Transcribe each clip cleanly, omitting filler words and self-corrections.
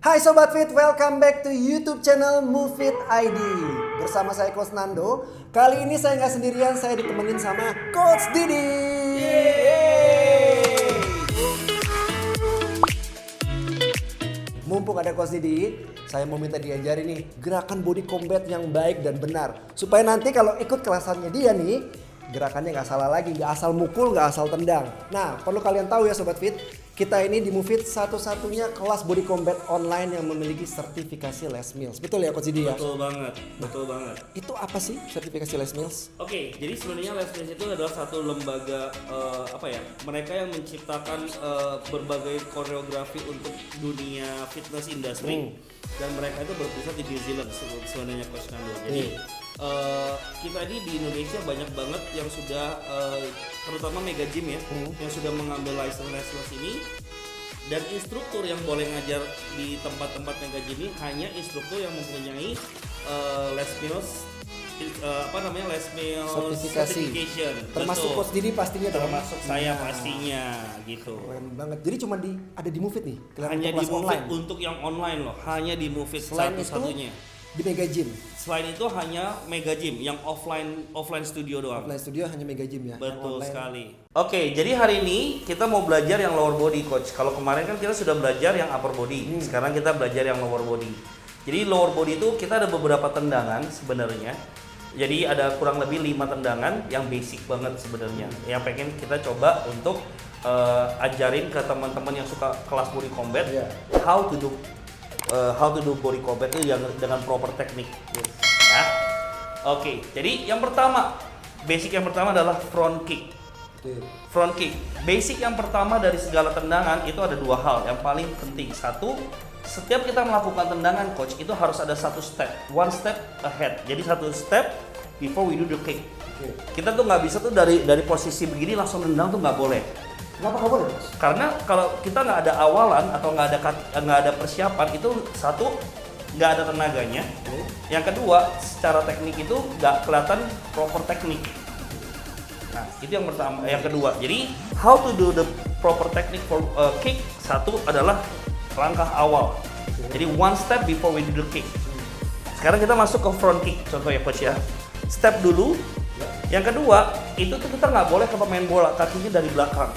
Hai Sobat Fit, welcome back to YouTube channel MoveFit ID. Bersama saya Coach Nando. Kali ini saya nggak sendirian, saya ditemenin sama Coach Didi. Mumpung ada Coach Didi, saya mau minta diajari nih gerakan body combat yang baik dan benar. Supaya nanti kalau ikut kelasannya dia nih, gerakannya nggak salah lagi, nggak asal mukul, nggak asal tendang. Nah, perlu kalian tahu ya Sobat Fit, kita ini di MoveFit satu-satunya kelas body combat online yang memiliki sertifikasi Les Mills. Betul ya Coach Didi ya? Betul banget, betul banget. Itu apa sih sertifikasi Les Mills? Oke, jadi sebenarnya Les Mills itu adalah satu lembaga mereka yang menciptakan berbagai koreografi untuk dunia fitness industry dan mereka itu berpusat di New Zealand sebenarnya Coach Nando. Jadi kita ini di Indonesia banyak banget yang sudah terutama mega gym ya yang sudah mengambil license Les Mills ini, dan instruktur yang boleh ngajar di tempat-tempat mega gym ini hanya instruktur yang mempunyai Les Mills Les Mills certification. Termasuk Coach Didi pastinya dong. Termasuk saya pastinya gitu. Keren banget. Jadi cuma ada di MoveFit nih. Hanya di MoveFit untuk yang online loh. Hanya di MoveFit satu-satunya. Di Mega Gym. Selain itu hanya Mega Gym yang offline studio doang. Offline studio hanya Mega Gym ya. Betul sekali. Oke, jadi hari ini kita mau belajar yang lower body coach. Kalau kemarin kan kita sudah belajar yang upper body. Sekarang kita belajar yang lower body. Jadi lower body itu kita ada beberapa tendangan sebenarnya. Jadi ada kurang lebih 5 tendangan yang basic banget sebenarnya. Yang pengen kita coba untuk ajarin ke teman-teman yang suka kelas body combat how to do body combat itu dengan proper teknik. Ya. Oke, jadi yang pertama, basic yang pertama adalah front kick. Front kick. Basic yang pertama dari segala tendangan itu ada 2 hal yang paling penting. Satu, setiap kita melakukan tendangan coach itu harus ada satu step, one step ahead. Jadi satu step before we do the kick. Kita tuh nggak bisa tuh dari posisi begini langsung nendang tuh nggak boleh. Kenapa nggak boleh, Bos? Karena kalau kita nggak ada awalan atau nggak ada persiapan, itu satu nggak ada tenaganya. Yang kedua, secara teknik itu nggak kelihatan proper teknik. Nah, itu yang pertama. Yang kedua, jadi how to do the proper technique for kick, satu adalah langkah awal. Jadi one step before we do the kick. Sekarang kita masuk ke front kick, contoh ya coach ya. Step dulu. Yang kedua, itu tuh kita nggak boleh ke pemain bola, kakinya dari belakang.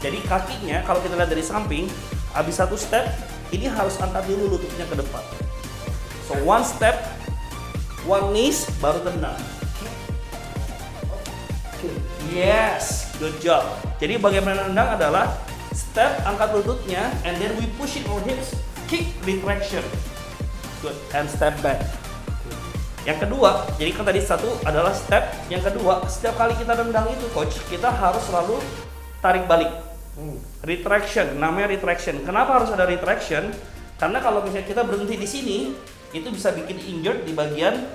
Jadi kakinya kalau kita lihat dari samping, habis satu step, ini harus angkat dulu lututnya ke depan. So one step, one knees, baru tendang. Yes, good job. Jadi bagaimana tendang adalah step, angkat lututnya, and then we push it our hips, kick, retraction. Good, and step back. Yang kedua, jadi kan tadi satu adalah step. Yang kedua, setiap kali kita tendang itu coach, kita harus selalu tarik balik. Retraction, namanya retraction. Kenapa harus ada retraction? Karena kalau misalnya kita berhenti di sini, itu bisa bikin injured di bagian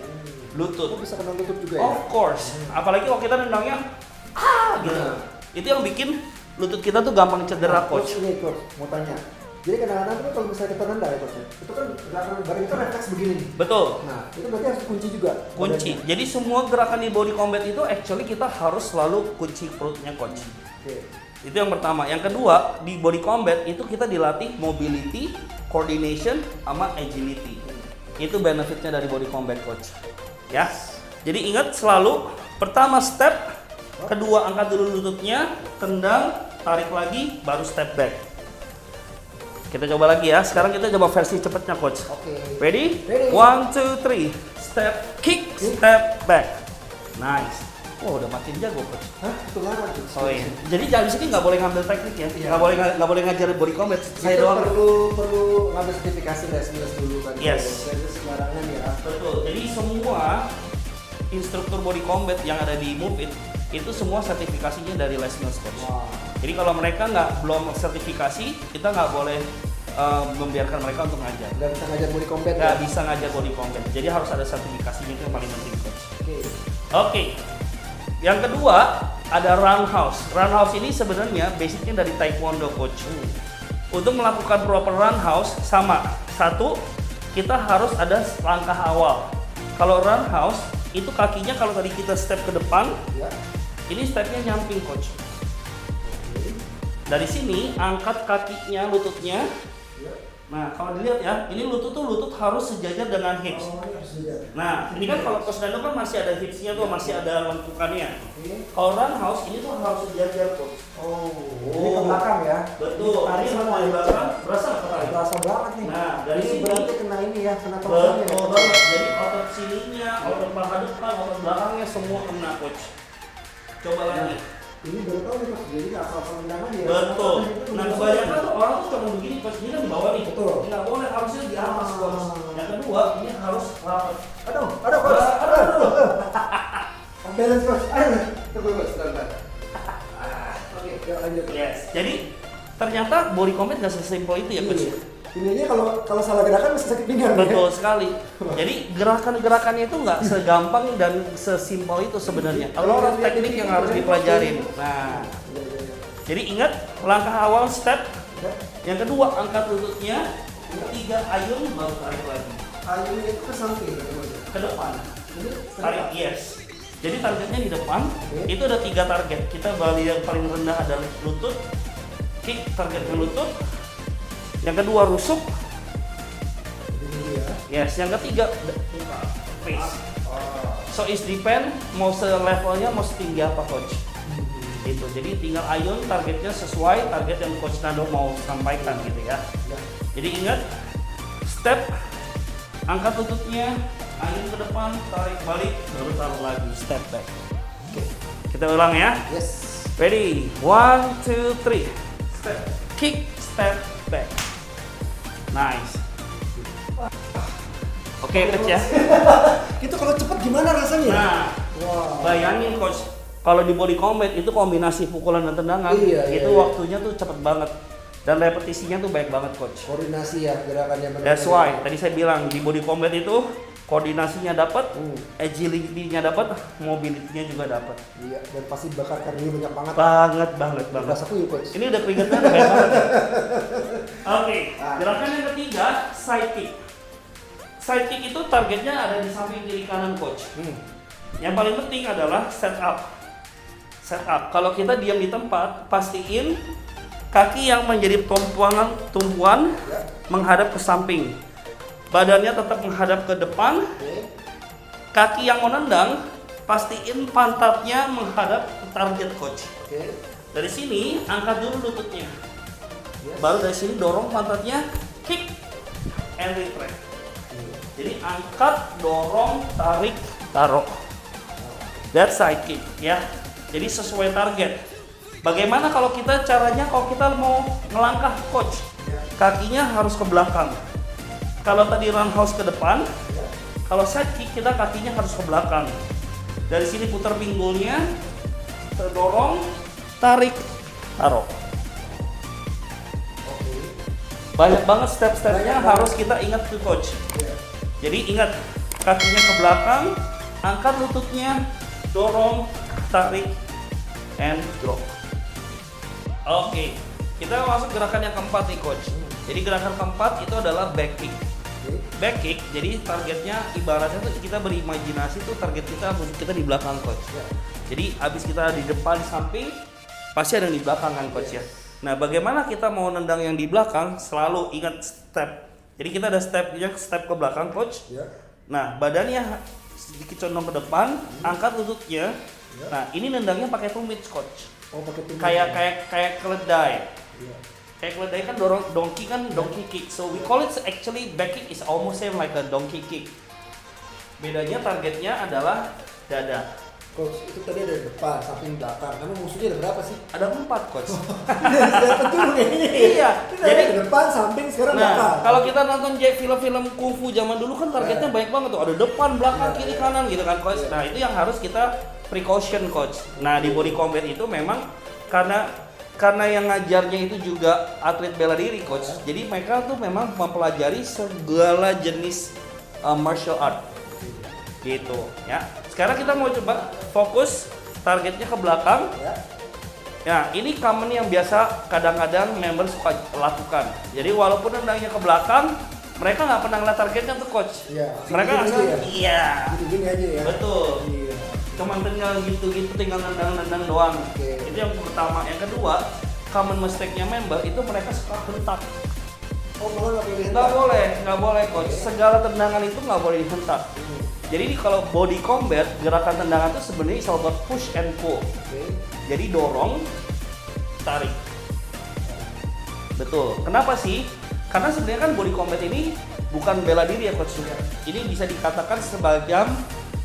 lutut. Bisa kena lutut juga ya? Of course. Apalagi kalau kita tendangnya gitu. Itu yang bikin lutut kita tuh gampang cedera coach. Coach, mau tanya. Jadi kadang-kadang tuh kalau misalnya kita nendang ya coach, itu kan gerakan bareng itu refleks begini nih. Betul. Nah, itu berarti harus kunci juga. Kunci. Badannya. Jadi semua gerakan di body combat itu actually kita harus selalu kunci perutnya coach. Itu yang pertama. Yang kedua, di body combat itu kita dilatih mobility, coordination, sama agility. Itu benefitnya dari body combat coach. Ya. Jadi ingat selalu pertama step, kedua angkat dulu lututnya, tendang, tarik lagi, baru step back. Kita coba lagi ya. Sekarang kita coba versi cepatnya coach. Ready? 1, 2, 3. Step, kick, step back. Nice. Oh, udah makin jago coach. Hah? Itu lama tuh. Oh iya. Jadi di sini nggak boleh ngambil teknik ya. Nggak boleh ngajar body combat. Saya Itu doang. perlu ngambil sertifikasi Les Mills dulu kan. Yes. Itu sembarangan ya. Betul. Jadi semua instruktur body combat yang ada di MoveFit itu semua sertifikasinya dari Les Mills coach. Wow. Jadi kalau mereka belum sertifikasi, kita nggak boleh membiarkan mereka untuk ngajar. Nggak bisa ngajar body combat. Nggak bisa ngajar body combat. Jadi harus ada sertifikasinya, itu yang paling penting coach. Oke. Yang kedua ada roundhouse. Roundhouse ini sebenarnya basicnya dari taekwondo coach. Untuk melakukan proper roundhouse sama. Satu, kita harus ada langkah awal. Kalau roundhouse itu kakinya kalau tadi kita step ke depan, ini stepnya nyamping coach. Dari sini angkat kakinya, lututnya, Nah, kalau dilihat ya, ini lutut harus sejajar dengan hips. Oh, ini harus sejajar. Nah, ini kan kalau coach Nando kan masih ada hipsnya tuh, masih ada lengkukannya. Oke. Kalau roundhouse ini tuh harus sejajar coach. Oh, ini ke belakang ya. Betul. Tarik Ini sama di belakang berasa apa tarik? Berasa banget nih. Nah, dari ini sini berarti kena ini ya, kena torsionnya. betul banget. Jadi otot sininya, otot paha depan, otot belakangnya semua kena coach. Coba lagi. Ini baru tahu nih Coach, jadi nggak asal-asal tendangan ya. Betul. Nah, kebanyakan tuh orang tuh cuma begini coach, ini kan di bawah nih. Betul. Nggak boleh, harusnya di atas coach. Yang kedua, ini harus rapat. Aduh, Coach. Aduh. Balance Coach. Ayo, tunggu Coach, sebentar. Oke, yuk lanjut. Yes. Jadi ternyata body combat nggak sesimpel itu ya coach. Ininya kalau salah gerakan bisa sakit pinggang. Betul sekali. Jadi gerakan-gerakannya itu nggak segampang dan sesimpel itu sebenarnya. A lot of teknik yang harus dipelajarin. Nah, jadi ingat langkah awal step. Yang kedua angkat lututnya. Ketiga ayun baru tarik lagi. Ayunnya itu ke samping. Ke depan. Ini Tarik yes. Jadi targetnya di depan. Oke. Itu ada 3 target. Kita balik yang paling rendah adalah lutut. Kick targetnya lutut. Yang kedua rusuk. Ini ya. Yes, yang ketiga face. So it depend mau selevelnya mau setinggi apa coach. Gitu. Jadi tinggal ayun targetnya sesuai target yang coach Nando mau sampaikan gitu ya. Jadi ingat step angkat lututnya, ayun ke depan, tarik balik, baru taruh lagi step back. Oke. Kita ulang ya. Yes. Ready? 1 2 3. Step kick, step back. Nice. Oke, coach ya. Itu kalau cepet gimana rasanya? Nah, Wow. bayangin coach, kalau di body combat itu kombinasi pukulan dan tendangan, Iya, itu iya. waktunya tuh cepet banget dan repetisinya tuh baik banget coach. Koordinasi ya gerakannya benar. That's why tadi saya bilang di body combat itu koordinasinya dapat, agility-nya dapat, mobility-nya juga dapat. Iya, dan pasti bakar kardio banyak banget. Banget. Rasa puyuh Coach. Ini udah keringetan udah banyak banget. Oke, gerakan yang ketiga side kick. Side kick itu targetnya ada di samping kiri kanan coach. Yang paling penting adalah set up. Set up. Kalau kita diam di tempat, pastiin kaki yang menjadi tumpuan Ya. menghadap ke samping. Badannya tetap menghadap ke depan. Oke. Kaki yang menendang, pastiin pantatnya menghadap ke target coach. Oke. Dari sini angkat dulu lututnya. Yes. Baru dari sini dorong pantatnya, kick and retract. Jadi angkat, dorong, tarik, taruh. That's side kick ya. Jadi sesuai target. Bagaimana kalau kita caranya kalau kita mau melangkah coach? Kakinya harus ke belakang. Kalau tadi roundhouse ke depan, kalau side kick kita kakinya harus ke belakang. Dari sini putar pinggulnya, terdorong, tarik, taruh. Oke. Banyak banget step-stepnya Banyak harus kita ingat tuh coach. Iya. Jadi ingat kakinya ke belakang, angkat lututnya, dorong, tarik, and drop. Oke, kita masuk gerakan yang keempat nih coach. Jadi gerakan keempat itu adalah back kick. Oke. Back kick, jadi targetnya ibaratnya tuh kita berimajinasi tuh target kita di belakang coach. Ya. Jadi abis kita di depan samping, pasti ada yang di belakang kan coach ya. Nah bagaimana kita mau nendang yang di belakang, selalu ingat step. Jadi kita ada step ke belakang coach. Ya. Nah badannya sedikit condong ke depan, angkat lututnya. Nah ini nendangnya pakai tumit coach. Oh, pakai tumit. Kayak keledai. Iya. Kayak keledai kan dorong donkey kick. So we call it actually back kick is almost same like a donkey kick. Bedanya targetnya adalah dada. Coach, itu tadi ada depan, samping, belakang. Emang musuhnya ada berapa sih? Ada 4 coach. Dapat dulu kayaknya. Iya. Jadi Jadi ada depan, samping, sekarang belakang. nah, kalau kita nonton film-film kungfu zaman dulu kan targetnya banyak banget tuh. Ada depan, belakang, Iya, kiri, iya. kanan gitu kan coach. Iya. Nah, itu yang harus kita precaution coach. Nah, di body combat itu memang karena yang ngajarnya itu juga atlet bela diri coach. Jadi mereka tuh memang mempelajari segala jenis martial art. Gitu ya. Sekarang kita mau coba fokus targetnya ke belakang. Ya. Ya, ini common yang biasa kadang-kadang member suka lakukan. Jadi walaupun nendangnya ke belakang, mereka nggak pernah ngeliat targetnya tuh coach. Iya. Mereka Gini-gini asal aja ya? iya. Gini-gini aja ya. Betul. Iya. Cuman tinggal gitu-gitu, tinggal nendang-nendang doang. Oke. Itu yang pertama. Yang kedua, common mistake-nya member itu mereka suka bentak. Oh, malah nggak boleh Nggak hentak. boleh, nggak boleh coach. Segala tendangan itu nggak boleh dihentak. Jadi ini kalau body combat, gerakan tendangan itu sebenarnya is all about push and pull. Oke. Jadi dorong, tarik. Betul. Kenapa sih? Karena sebenarnya kan body combat ini bukan bela diri ya coach. Ini bisa dikatakan sebagai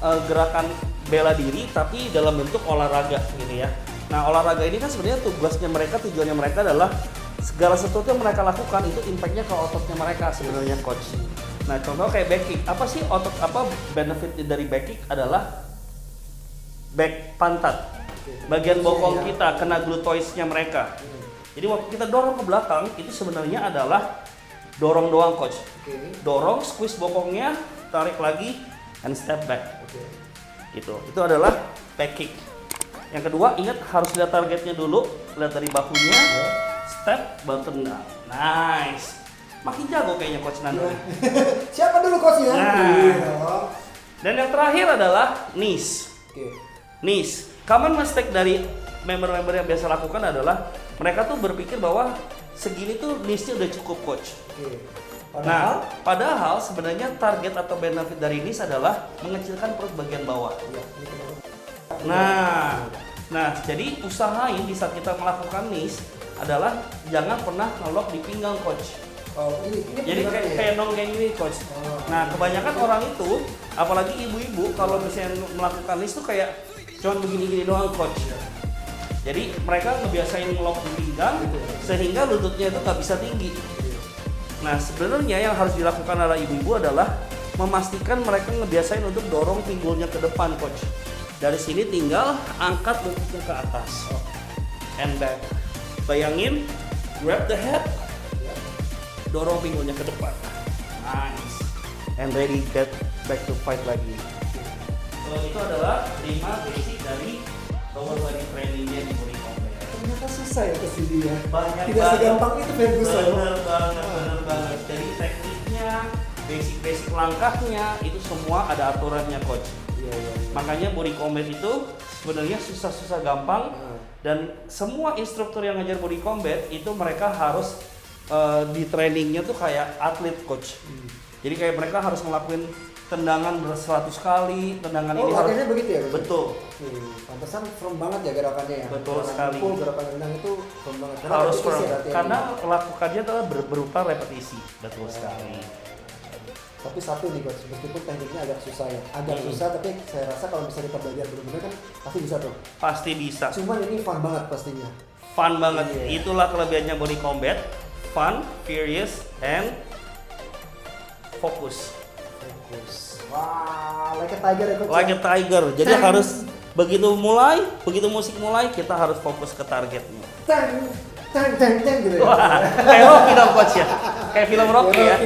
gerakan bela diri tapi dalam bentuk olahraga gitu ya. Nah, olahraga ini kan sebenarnya tujuannya mereka adalah segala sesuatu yang mereka lakukan itu impactnya ke ototnya mereka sebenarnya coach. Nah, contoh kayak back kick. Apa sih benefit dari back kick adalah back pantat. Bagian bokong kita kena gluteusnya mereka. Jadi waktu kita dorong ke belakang itu sebenarnya adalah dorong doang coach. Dorong, squeeze bokongnya, tarik lagi, and step back. Gitu. Itu adalah back kick. Yang kedua, ingat harus lihat targetnya dulu, lihat dari bahunya, step, baru tendang. Nice. Makin jago kayaknya coach Nando. Siapa dulu coachnya? Nah. Dan yang terakhir adalah knees. Knees. Common mistake dari member-member yang biasa lakukan adalah mereka tuh berpikir bahwa segini tuh knees-nya udah cukup coach. Padahal sebenarnya target atau benefit dari knees adalah mengecilkan perut bagian bawah. Nah, jadi usahain di saat kita melakukan knees adalah jangan pernah ngelok di pinggang coach. Oh, ini Jadi kayak nongkrong gini coach. Nah, kebanyakan orang itu, apalagi ibu-ibu kalau misalnya melakukan knees tuh kayak cuma begini-gini doang coach. Jadi mereka ngebiasain ngelok di pinggang sehingga lututnya itu nggak bisa tinggi. Nah, sebenarnya yang harus dilakukan oleh ibu-ibu adalah memastikan mereka ngebiasain untuk dorong pinggulnya ke depan coach. Dari sini tinggal angkat lututnya ke atas. And back. Bayangin, grab the head, dorong pinggulnya ke depan. Nice. And ready get back to fight lagi. So, itu adalah 5 basic dari lower body trainingnya di body combat. Ternyata susah ya kesini ya. Banyak Tidak banget. segampang itu Ferguson. Bener banget. Jadi tekniknya, basic langkahnya itu semua ada aturannya coach. Makanya body combat itu sebenarnya susah-susah gampang dan semua instruktur yang ngajar body combat itu mereka harus di trainingnya tuh kayak atlet coach. Jadi kayak mereka harus ngelakuin tendangan 100 kali, tendangan ini harus latihannya begitu ya? Betul. Pantesan firm banget ya gerakannya ya. Betul sekali. Gerakan tendang itu firm banget. Harus repetisi firm. ya latihannya. Karena lakukannya adalah berupa repetisi. Betul sekali. Tapi satu nih coach, meskipun tekniknya agak susah ya, susah tapi saya rasa kalau bisa kita belajar benar-benar kan pasti bisa tuh. Pasti bisa. Cuman ini fun banget pastinya. Fun banget. Iya. Itulah kelebihannya body combat. Fun, furious, and fokus. Wah, like a tiger ya coach. Like a tiger. Jadi harus begitu musik mulai, kita harus fokus ke targetnya. Teng gitu ya. Wah, kayak Rocky dong coach ya. Kayak film Rocky ya.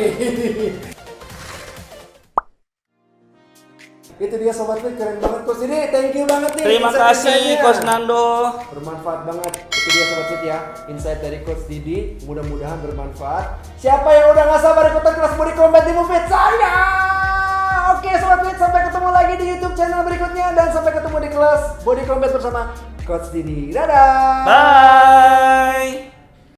Itu dia Sobat Fit, keren banget coach ini. Thank you banget nih. Terima kasih Coach Nando. Bermanfaat banget. Itu dia Sobat Fit ya. Insight dari Coach Didi. Mudah-mudahan bermanfaat. Siapa yang udah gak sabar ikutan kelas body combat di Mufit? Saya! Oke Sobat Fit, sampai ketemu lagi di YouTube channel berikutnya. Dan sampai ketemu di kelas body combat bersama Coach Didi. Dadah! Bye!